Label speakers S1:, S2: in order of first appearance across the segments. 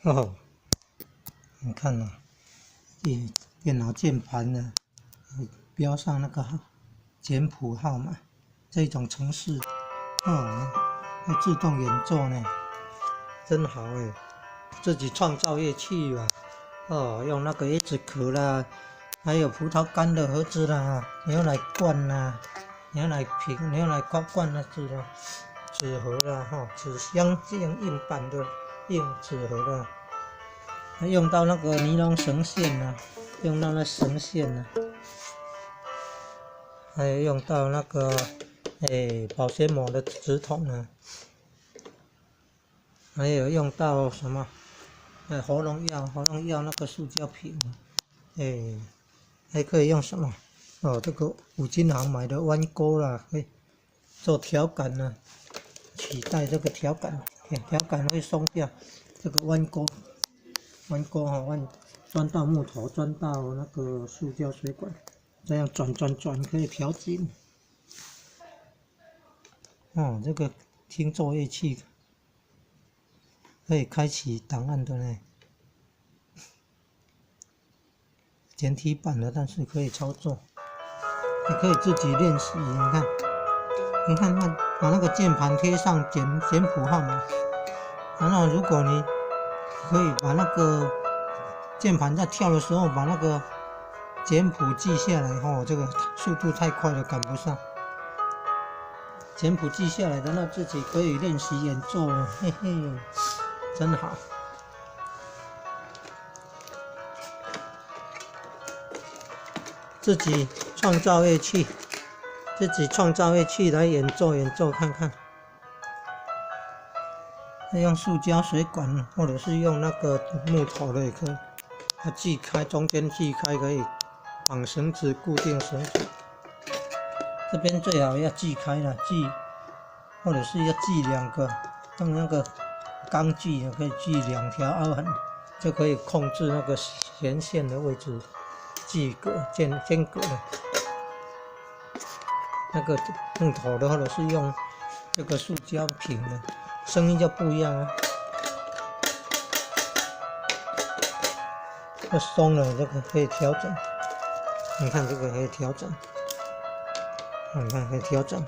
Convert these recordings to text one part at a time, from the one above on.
S1: 哦，你看啊，电脑键盘呢，标上那个简谱号码，这种程式哦，会自动演奏呢，真好哎！自己创造乐器吧，哦，用那个椰子壳啦，还有葡萄干的盒子啦，牛奶罐啦，牛奶瓶、牛奶罐的纸盒啦，纸箱这样硬板的硬纸盒啦。还用到那个尼龙绳线啊，用到那绳线啊，还有用到那个保鲜膜的纸筒啊，还有用到什么喉咙药那个塑胶瓶啊，还可以用什么哦？这个五金行买的弯钩啦，可以做调杆啊，取代这个调杆会松掉，这个弯钩钻到木头，钻到那个塑胶水管，这样转可以调紧。哦，这个听奏乐器可以开启档案的呢，简体版的，但是可以操作，你可以自己练习。你看，把那个键盘贴上简谱号码，然后如果你可以把那个键盘在跳的时候把那个简谱记下来哦，这个速度太快了，赶不上。简谱记下来的，那自己可以练习演奏了，嘿嘿，真好。自己创造乐器来演奏看看。用塑胶水管，或者是用那个木头的也可以。它锯开，中间锯开可以绑绳子固定绳子。这边最好要锯开了，或者是要锯2个，用那个钢锯可以锯2条凹痕，就可以控制那个弦线的位置，间隔的。那个木头的，或者是用这个塑胶瓶的，声音就不一样啊。这松了，这个可以调整。你看这个可以调整，你看可以调整。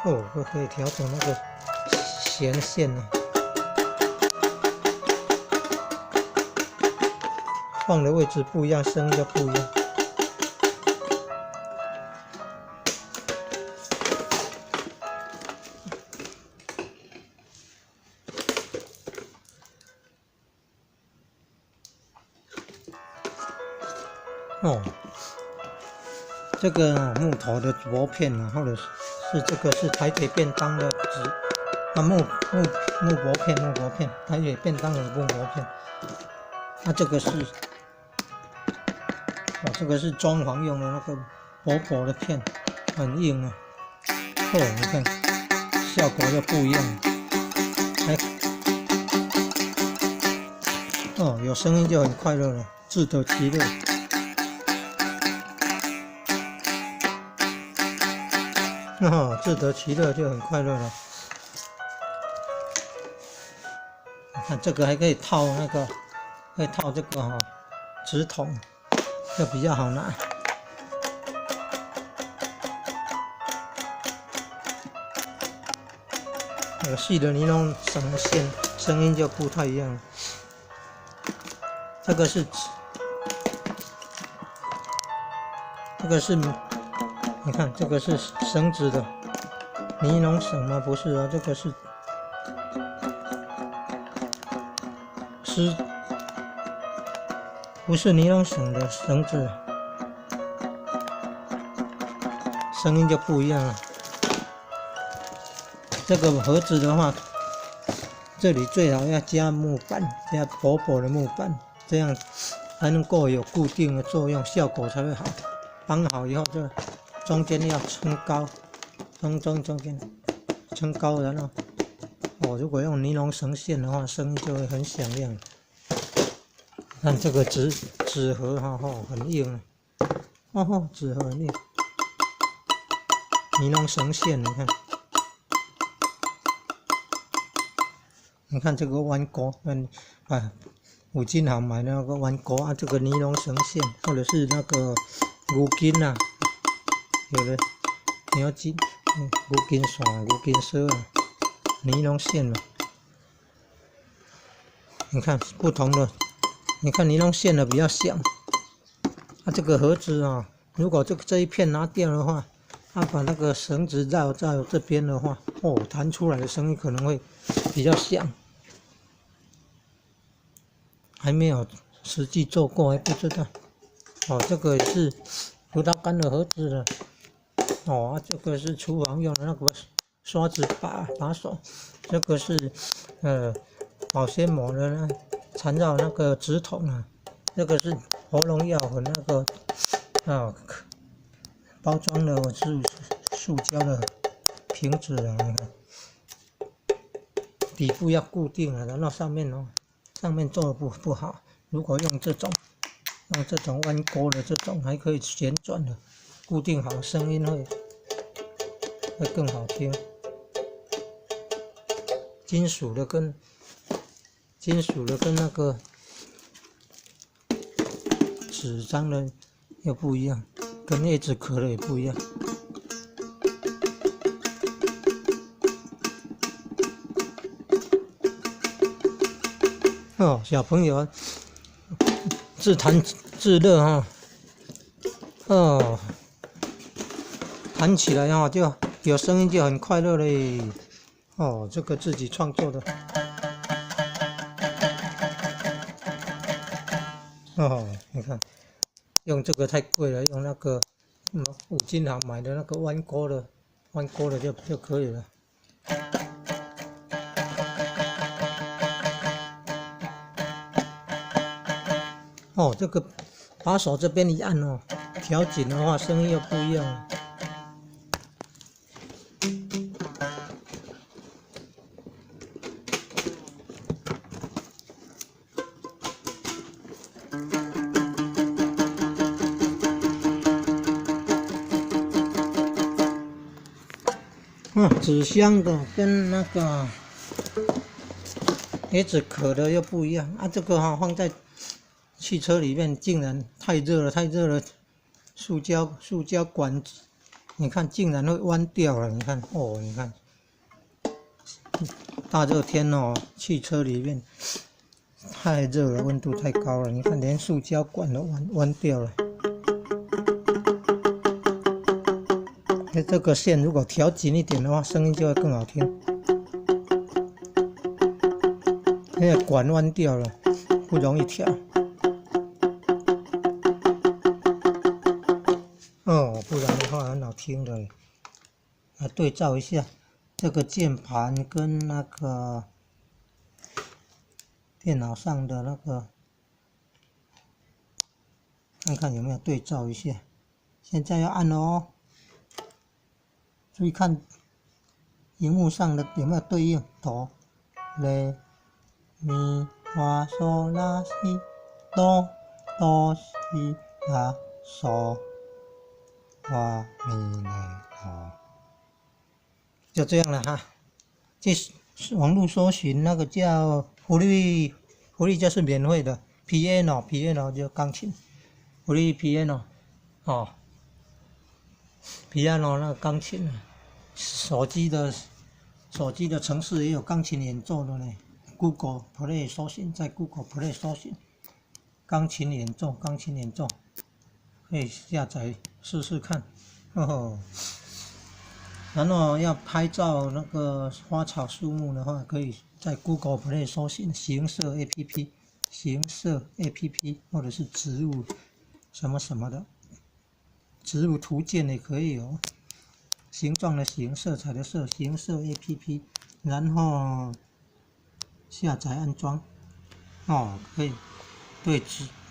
S1: 哦，这可以调整那个弦线呢，放的位置不一样，声音就不一样。哦，这个木头的薄片啊，或者是这个是台北便当的纸啊，木薄片，台北便当的木薄片。那这个是这个是装潢用的那个薄的片，很硬啊。哦，你看效果就不一样了。哦，有声音就很快乐了，自得其乐。自得其乐就很快乐了。你看这个还可以套那个，可以套这个纸筒，就比较好拿。那个细的尼龙绳线，声音就不太一样了。这个是，你看这个是绳子的尼龙绳吗？不是啊，这个是不是尼龙绳的绳子，声音就不一样了。这个盒子的话，这里最好要加木板，加薄的木板，这样才能够有固定的作用，效果才会好。绑好以后，这中间要撑高，中间撑高，然后如果用尼龙绳线的话，声音就会很响亮。看这个纸盒很硬纸盒很硬，尼龙绳线你看，你看这个弯钩，5金行买的那个弯钩啊，这个尼龙绳线或者是那个牛筋啊，有的你要金牛筋线、牛筋绳啊，尼龙线嘛。你看不同的，你看尼龙线的比较小，啊，这个盒子啊，如果这一片拿掉的话，把那个绳子绕这边的话，弹出来的声音可能会比较响。还没有实际做过，还不知道。这个也是葡萄干的盒子了。这个是厨房用的那个刷子把手，这个是保鲜膜的呢，缠绕那个纸筒啊。这个是活龙药和那个包装的是塑胶的瓶子啊，你看底部要固定了，然后上面做的不好，如果用这种弯钩的这种，还可以旋转的，固定好，声音会更好听。金属的跟那个纸张的又不一样，跟叶子壳的也不一样。小朋友自弹自乐弹起来就有声音就很快乐嘞。这个自己创作的。你看，用这个太贵了，用那个5金行买的那个弯钩的就可以了。这个把手这边一按调紧的话，声音又不一样了。纸箱的跟那个椰子壳的又不一样啊，这个放在汽车里面竟然太热了，塑胶管，你看竟然会弯掉了，你看你看，大热天汽车里面太热了，温度太高了，你看连塑胶管都弯掉了。这个线如果调紧一点的话，声音就会更好听。因为管弯掉了，不容易调。不然的话很好听的。对照一下这个键盘跟那个电脑上的那个，看看有没有对照一下。现在要按了注意看荧幕上的有没有对应哆、来、咪、发、嗦、拉、西、哆、哆、西、拉、嗦、发、咪、来、哆，就这样了哈。这网络搜寻那个叫福利就是免费的 piano 就钢琴，福利 piano piano 那个钢琴啊。手机的程式也有钢琴演奏的呢。Google Play 搜寻，在 Google Play 搜寻钢琴演奏，可以下载试试看。然后要拍照那个花草树木的话，可以在 Google Play 搜寻形色 APP， 或者是植物什么什么的，植物图鉴也可以形状的形，色彩的色，形色 APP， 然后下载安装，可以对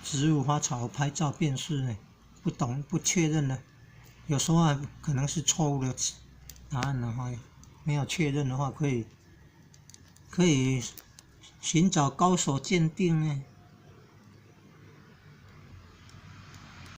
S1: 植物花草拍照辨识呢。不懂不确认呢，有时候可能是错误的答案的话，没有确认的话，可以寻找高手鉴定呢。